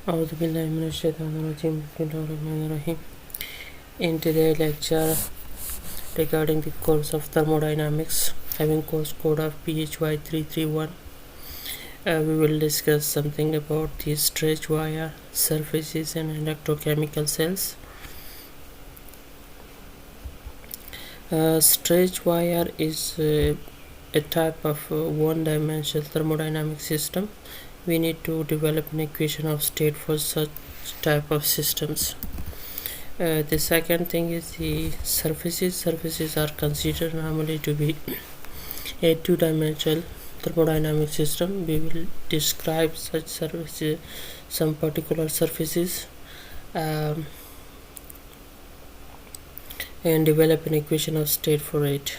Bismillahirrahmanirrahim. In today's lecture regarding the course of thermodynamics, having course code of PHY331, we will discuss something about the stretch wire, surfaces and electrochemical cells. Stretch wire is a type of one-dimensional thermodynamic system. We need to develop an equation of state for such type of systems. The second thing is the surfaces. Surfaces are considered normally to be a two-dimensional thermodynamic system. We will describe such surfaces, some particular surfaces, and develop an equation of state for it.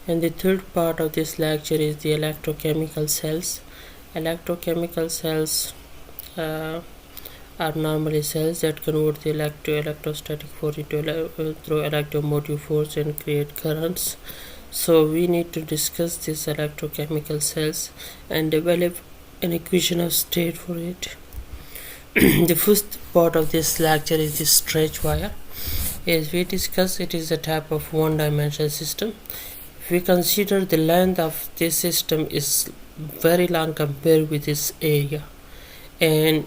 And the third part of this lecture is the electrochemical cells. Electrochemical cells are normally cells that convert the electrostatic force into through electromotive force and create currents. So we need to discuss these electrochemical cells and develop an equation of state for it. The first part of this lecture is the stretch wire. As we discussed, it is a type of one-dimensional system. If we consider the length of this system is very long compared with its area, and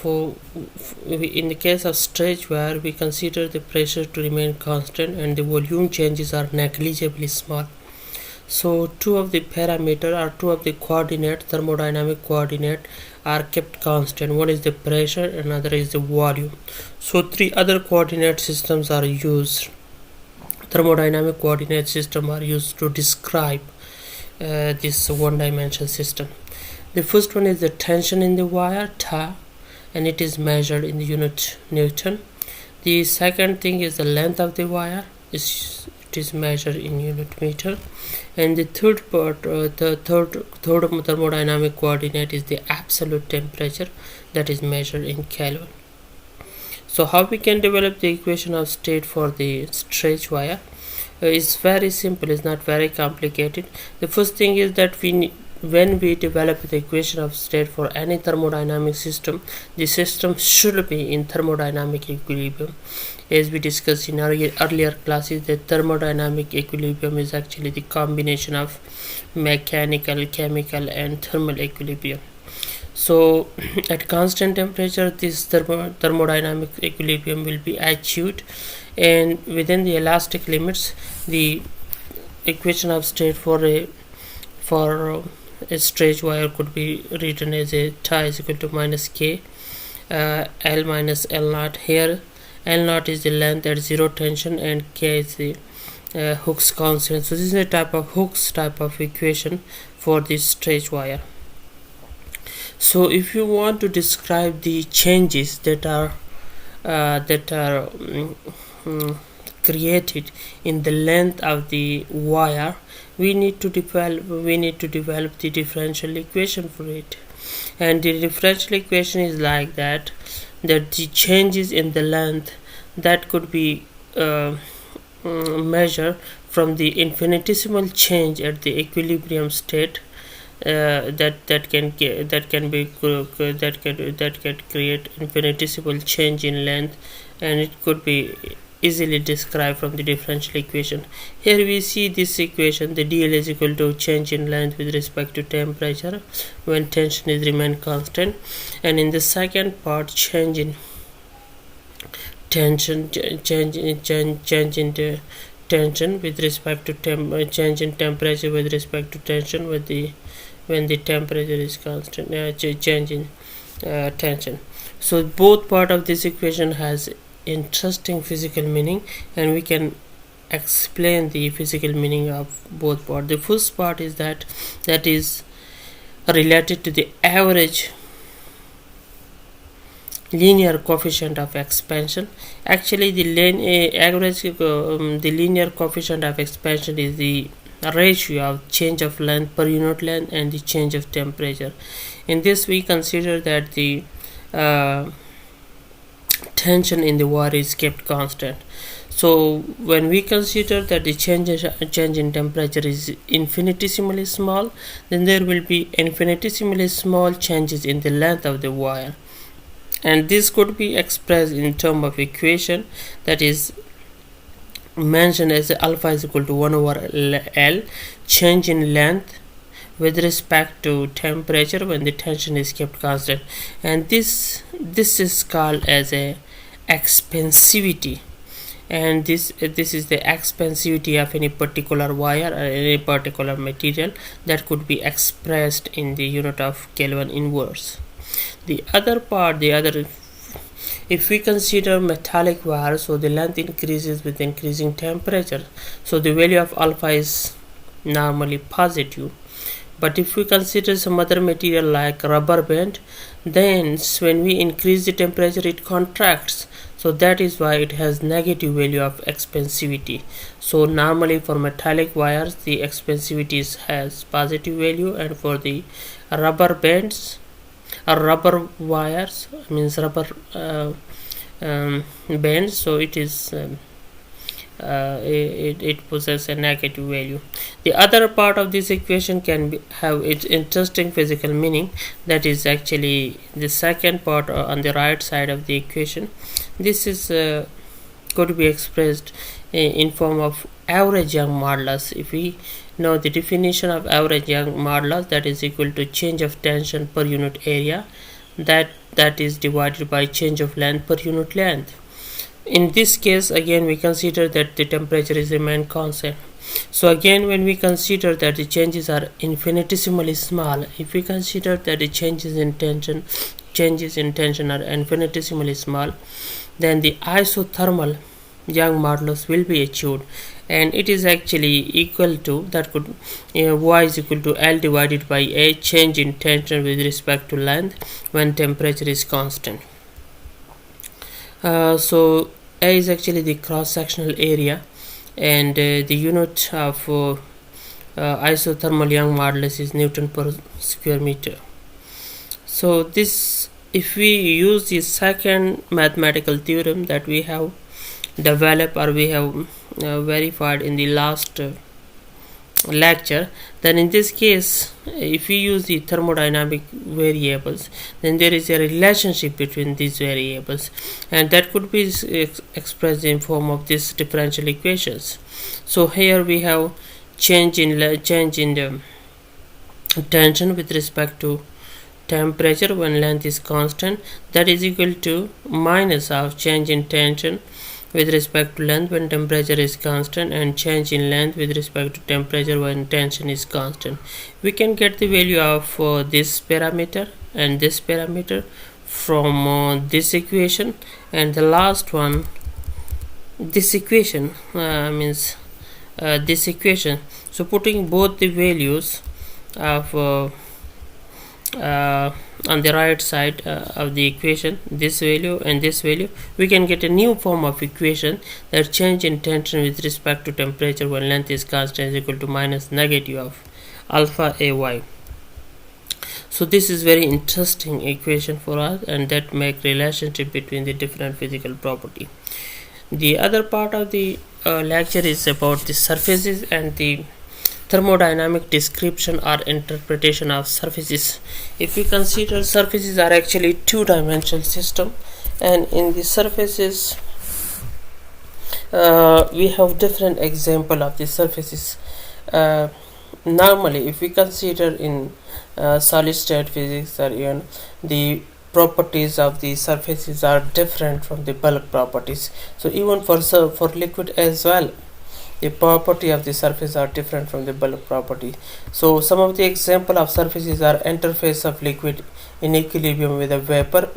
in the case of stretch wire, we consider the pressure to remain constant and the volume changes are negligibly small. So two of the parameter or two of the coordinate, thermodynamic coordinate, are kept constant. One is the pressure, another is the volume. So three other coordinate systems are used. Thermodynamic coordinate system are used to describe this one-dimensional system. The first one is the tension in the wire, Ta, and it is measured in the unit Newton. The second thing is the length of the wire, it is measured in unit meter. And the third part, the third thermodynamic coordinate is the absolute temperature, that is measured in Kelvin. So how we can develop the equation of state for the stretch wire? It's very simple, it's not very complicated. The first thing is that when we develop the equation of state for any thermodynamic system, the system should be in thermodynamic equilibrium. As we discussed in earlier classes, the thermodynamic equilibrium is actually the combination of mechanical, chemical and thermal equilibrium. So at constant temperature, this thermodynamic equilibrium will be achieved, and within the elastic limits, the equation of state for a stretch wire could be written as a T is equal to minus K L minus L naught. Here L naught is the length at zero tension and K is the Hooke's constant. So this is a type of Hooke's type of equation for this stretch wire. So if you want to describe the changes that are created in the length of the wire, we need to develop the differential equation for it. And the differential equation is like that the changes in the length that could be measured from the infinitesimal change at the equilibrium state, that can create infinitesimal change in length, and it could be easily described from the differential equation. Here we see this equation, the dl is equal to change in length with respect to temperature when tension is remain constant, and in the second part, change in tension with respect to change in temperature with respect to tension when the temperature is constant, change in tension. So both part of this equation has interesting physical meaning, and we can explain the physical meaning of both parts. The first part is that is related to the average linear coefficient of expansion. Actually the linear coefficient of expansion is the ratio of change of length per unit length and the change of temperature. In this we consider that the tension in the wire is kept constant. So when we consider that the change in temperature is infinitesimally small, then there will be infinitesimally small changes in the length of the wire. and this could be expressed in terms of equation that is mentioned as alpha is equal to 1 over L, change in length with respect to temperature when the tension is kept constant, and this is called as a expensivity, and this is the expensivity of any particular wire or any particular material that could be expressed in the unit of Kelvin inverse. The other part, if we consider metallic wire, so the length increases with increasing temperature, so the value of alpha is normally positive. But if we consider some other material like rubber band, then when we increase the temperature it contracts, so that is why it has negative value of expensivity. So normally for metallic wires the expensivity has positive value, and for the rubber bands or rubber wires, means rubber bands, so it is it possesses a negative value. The other part of this equation can have its interesting physical meaning, that is actually the second part on the right side of the equation. This is could be expressed in form of average Young modulus. If we know the definition of average Young modulus, that is equal to change of tension per unit area that is divided by change of length per unit length. In this case again we consider that the temperature is remain constant. So again when we consider that the changes are infinitesimally small, if we consider that the changes in tension are infinitesimally small, then the isothermal Young modulus will be achieved, and it is actually equal to that could y is equal to L divided by A, change in tension with respect to length when temperature is constant. So A is actually the cross-sectional area, and the unit of isothermal Young modulus is Newton per square meter. So this, if we use the second mathematical theorem that we have developed or we have verified in the last lecture, then in this case if we use the thermodynamic variables, then there is a relationship between these variables, and that could be expressed in form of this differential equations. So here we have change in the tension with respect to temperature when length is constant, that is equal to minus of change in tension with respect to length when temperature is constant, and change in length with respect to temperature when tension is constant. We can get the value of this parameter and this parameter from this equation, and the last one, this equation means this equation. So putting both the values of on the right side of the equation, this value and this value, we can get a new form of equation that change in tension with respect to temperature when length is constant is equal to minus negative of alpha AY. So this is very interesting equation for us, and that make relationship between the different physical property. The other part of the lecture is about the surfaces and the thermodynamic description or interpretation of surfaces. If we consider surfaces are actually two-dimensional system, and in the surfaces we have different example of the surfaces. Normally if we consider in solid state physics or even the properties of the surfaces are different from the bulk properties. So even for liquid as well, the property of the surface are different from the bulk property. So some of the example of surfaces are interface of liquid in equilibrium with a vapor,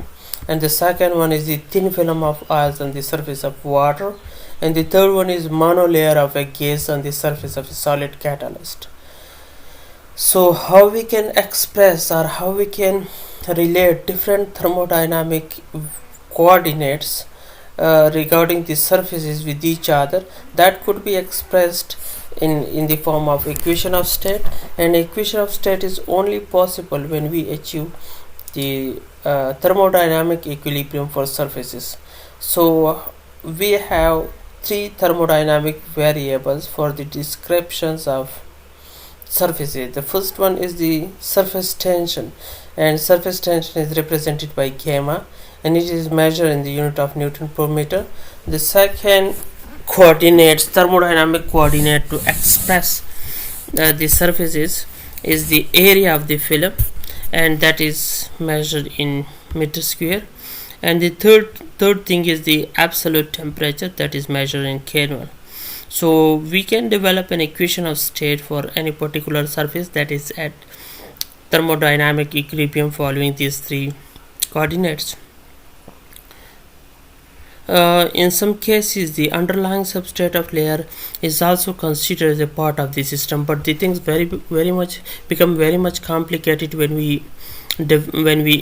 and the second one is the thin film of oils on the surface of water, and the third one is monolayer of a gas on the surface of a solid catalyst. So how we can express or how we can relate different thermodynamic coordinates regarding the surfaces with each other, that could be expressed in the form of equation of state, and equation of state is only possible when we achieve the thermodynamic equilibrium for surfaces. So we have three thermodynamic variables for the descriptions of surfaces. The first one is the surface tension, and surface tension is represented by gamma, and it is measured in the unit of Newton per meter. The second coordinates, thermodynamic coordinate to express the surfaces, is the area of the film, and that is measured in meter square. And the third thing is the absolute temperature, that is measured in Kelvin. So we can develop an equation of state for any particular surface that is at thermodynamic equilibrium following these three coordinates. In some cases, the underlying substrate layer is also considered as a part of the system, but the things become very much complicated when we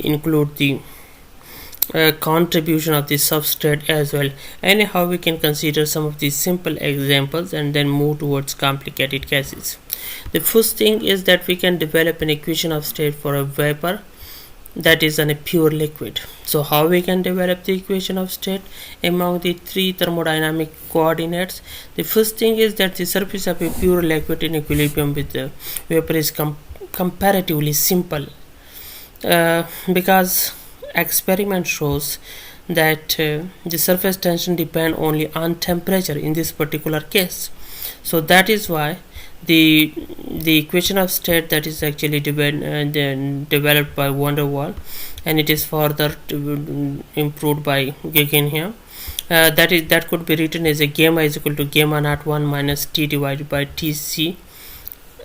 include the contribution of the substrate as well. Anyhow, we can consider some of these simple examples and then move towards complicated cases. The first thing is that we can develop an equation of state for a vapor that is in a pure liquid. So how we can develop the equation of state among the three thermodynamic coordinates? The first thing is that the surface of a pure liquid in equilibrium with the vapor is comparatively simple, because experiment shows that the surface tension depend only on temperature in this particular case. So that is why the equation of state that is actually developed by van der Waals, and it is further improved by Guggenheim, that could be written as a gamma is equal to gamma naught 1 minus T divided by Tc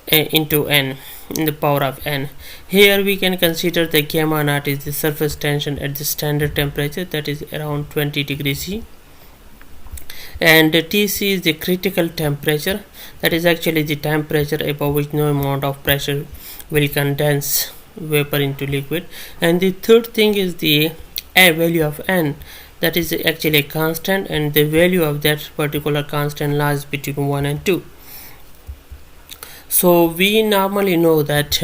into n in the power of n. Here we can consider the gamma naught is the surface tension at the standard temperature, that is around 20 degrees C, and Tc is the critical temperature, that is actually the temperature above which no amount of pressure will condense vapor into liquid. And the third thing is the value of n, that is actually a constant, and the value of that particular constant lies between 1 and 2. So we normally know that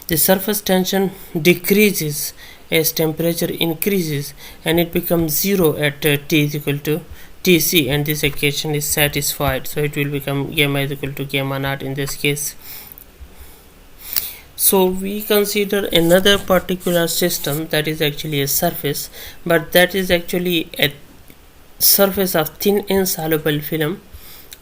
the surface tension decreases as temperature increases, and it becomes 0 at T is equal to Tc, and this equation is satisfied. So it will become gamma is equal to gamma naught in this case. So we consider another particular system that is actually a surface, but that is actually a surface of thin insoluble film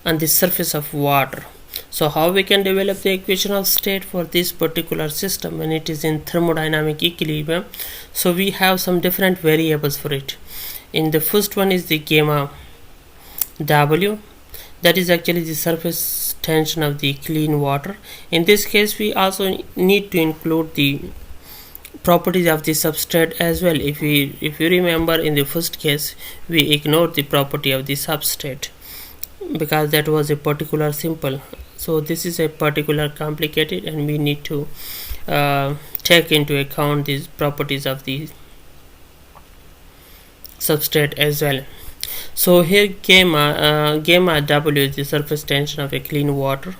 on the surface of water. So how we can develop the equation of state for this particular system when it is in thermodynamic equilibrium? So we have some different variables for it. In the first one is the gamma W, that is actually the surface tension of the clean water. In this case, we also need to include the properties of the substrate as well. If you remember, in the first case we ignored the property of the substrate because that was a particular simple. So this is a particular complicated, and we need to take into account these properties of the substrate as well. So here gamma W is the surface tension of a clean water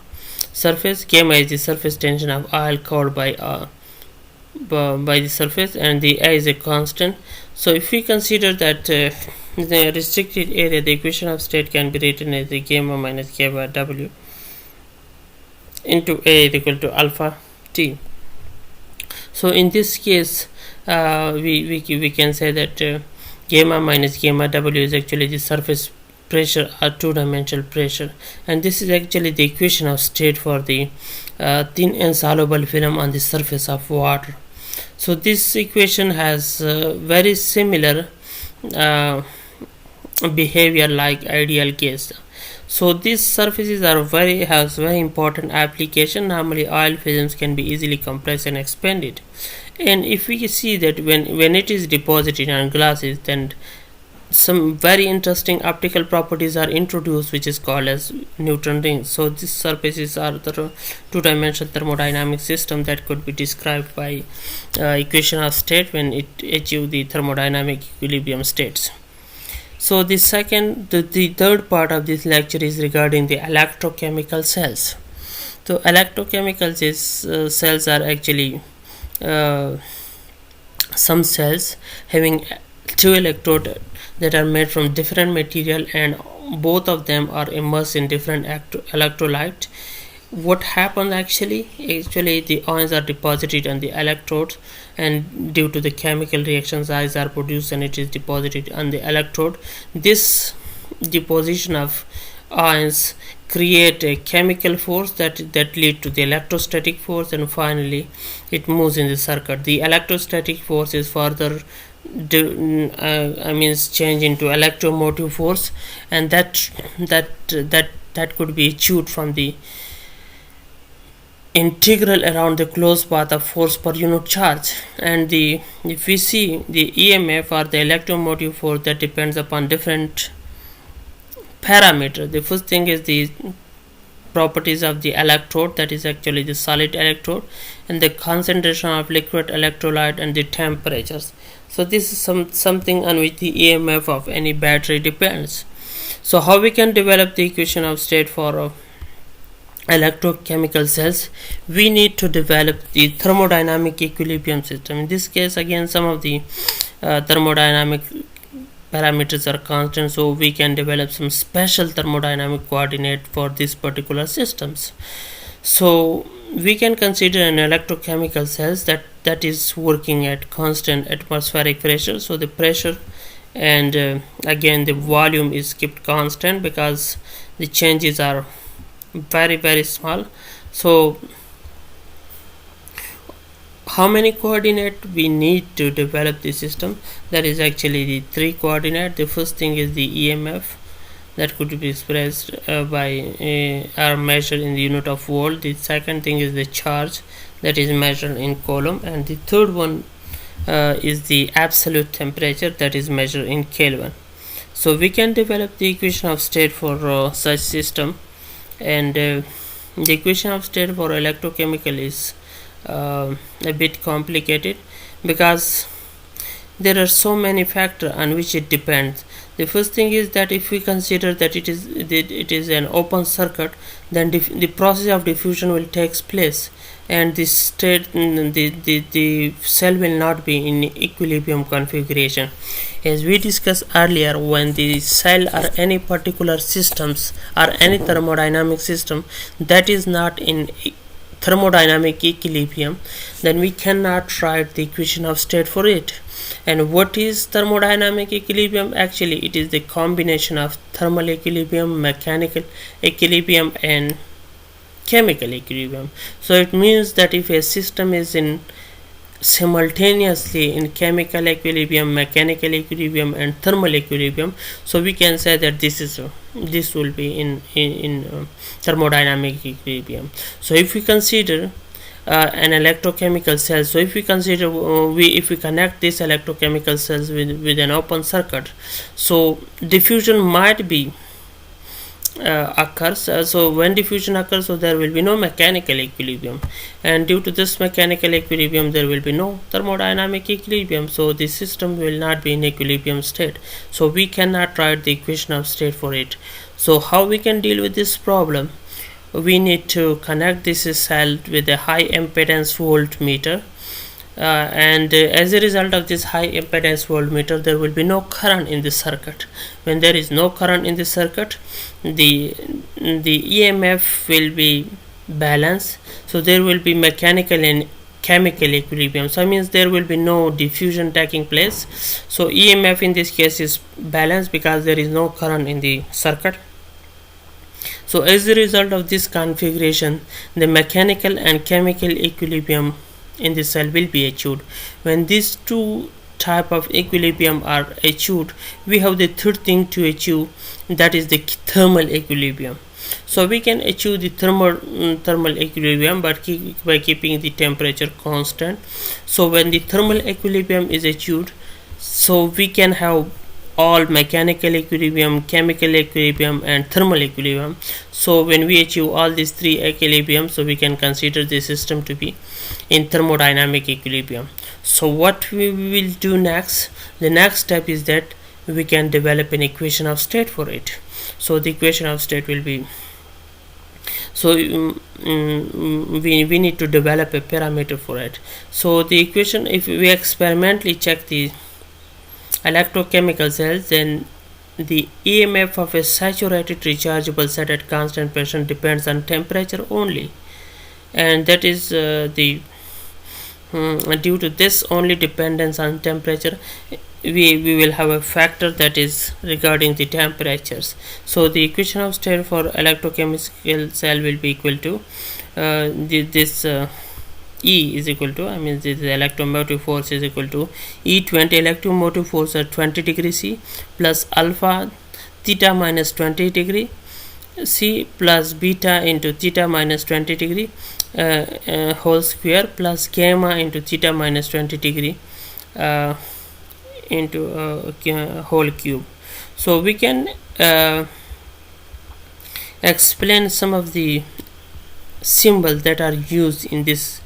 surface. Gamma is the surface tension of oil covered by the surface, and the A is a constant. So if we consider that the restricted area, the equation of state can be written as the gamma minus gamma W into A is equal to alpha T. So in this case we can say that gamma minus gamma W is actually the surface pressure or two-dimensional pressure, and this is actually the equation of state for the thin insoluble film on the surface of water. So this equation has very similar behavior like ideal case. So these surfaces has very important application. Normally oil films can be easily compressed and expanded, and if we see that when it is deposited on glasses, then some very interesting optical properties are introduced, which is called as Newton rings. So these surfaces are the two-dimensional thermodynamic system that could be described by equation of state when it achieves the thermodynamic equilibrium states. So the third part of this lecture is regarding the electrochemical cells. So electrochemical cells are actually some cells having two electrodes that are made from different material, and both of them are immersed in different electrolyte. what happens actually the ions are deposited on the electrodes, and due to the chemical reactions ions are produced and it is deposited on the electrode. This deposition of ions create a chemical force that lead to the electrostatic force, and finally it moves in the circuit. The electrostatic force is further change into electromotive force, and that could be achieved from the integral around the closed path of force per unit charge. And if we see the EMF or the electromotive force, that depends upon different parameters. The first thing is the properties of the electrode, that is actually the solid electrode, and the concentration of liquid electrolyte and the temperatures. So this is something on which the EMF of any battery depends. So how we can develop the equation of state for electrochemical cells? We need to develop the thermodynamic equilibrium system. In this case, again, some of the thermodynamic parameters are constant, so we can develop some special thermodynamic coordinate for these particular systems. So we can consider an electrochemical cells that is working at constant atmospheric pressure. So the pressure and again the volume is kept constant because the changes are very small. So how many coordinate we need to develop the system? That is actually the 3 coordinate. The first thing is the EMF, that could be expressed by or measured in the unit of volt. The second thing is the charge, that is measured in coulomb, and the third one is the absolute temperature, that is measured in Kelvin. So we can develop the equation of state for such system, and the equation of state for electrochemical is a bit complicated because there are so many factors on which it depends. The first thing is that if we consider that it is an open circuit, then the process of diffusion will take place, and the cell will not be in equilibrium configuration. As we discussed earlier, when the cell or any particular systems or any thermodynamic system that is not in thermodynamic equilibrium, then we cannot write the equation of state for it. And what is thermodynamic equilibrium? Actually, it is the combination of thermal equilibrium, mechanical equilibrium, and chemical equilibrium. So it means that if a system is in simultaneously in chemical equilibrium, mechanical equilibrium, and thermal equilibrium, so we can say that this will be in thermodynamic equilibrium. So if we consider an electrochemical cell, so if we consider if we connect these electrochemical cells with an open circuit, so diffusion might be occurs. So when diffusion occurs, so there will be no mechanical equilibrium, and due to this mechanical equilibrium there will be no thermodynamic equilibrium, so the system will not be in equilibrium state. So we cannot write the equation of state for it. So how we can deal with this problem? We need to connect this cell with a high impedance voltmeter, and as a result of this high impedance voltmeter, there will be no current in the circuit. When there is no current in the circuit, the EMF will be balanced, so there will be mechanical and chemical equilibrium. So it means there will be no diffusion taking place. So EMF in this case is balanced because there is no current in the circuit. So as a result of this configuration, the mechanical and chemical equilibrium in the cell will be achieved. When these two type of equilibrium are achieved, we have the third thing to achieve, that is the thermal equilibrium. So we can achieve the thermal equilibrium by keeping the temperature constant. So when the thermal equilibrium is achieved, so we can have all mechanical equilibrium, chemical equilibrium, and thermal equilibrium. So when we achieve all these 3 equilibrium, so we can consider the system to be in thermodynamic equilibrium. So what we will do next, the next step is that we can develop an equation of state for it. So the equation of state will be, so we need to develop a parameter for it. So the equation, if we experimentally check the electrochemical cells, then the EMF of a saturated rechargeable set at constant pressure depends on temperature only, and that is due to this only dependence on temperature, we will have a factor that is regarding the temperatures. So the equation of state for electrochemical cell will be equal to E is equal to, the electromotive force is equal to E20 electromotive force at 20 degree C plus alpha theta minus 20 degree C plus beta into theta minus 20 degree whole square plus gamma into theta minus 20 degree into whole cube. So we can explain some of the symbols that are used in this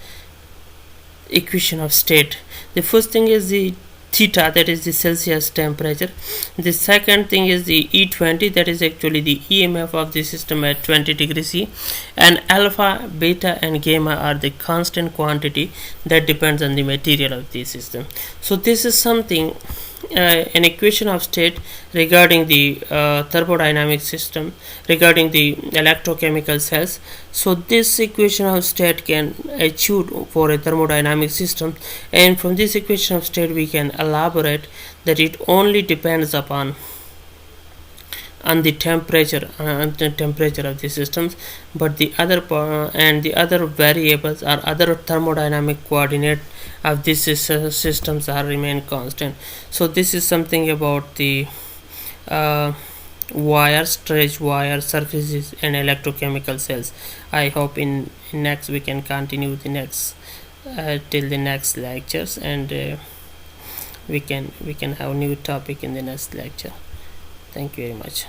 equation of state. The first thing is the theta, that is the Celsius temperature. The second thing is the E20, that is actually the EMF of the system at 20 degrees C, and alpha, beta and gamma are the constant quantity that depends on the material of the system. So this is something, an equation of state regarding the thermodynamic system, regarding the electrochemical cells. So this equation of state can achieve for a thermodynamic system, and from this equation of state we can elaborate that it only depends upon the temperature of the systems, but the other and the other variables or other thermodynamic coordinate of these systems are remain constant. So this is something about the wires, stretch wire surfaces and electrochemical cells. I hope in next we can continue the next till the next lectures, and we can have new topic in the next lecture. Thank you very much.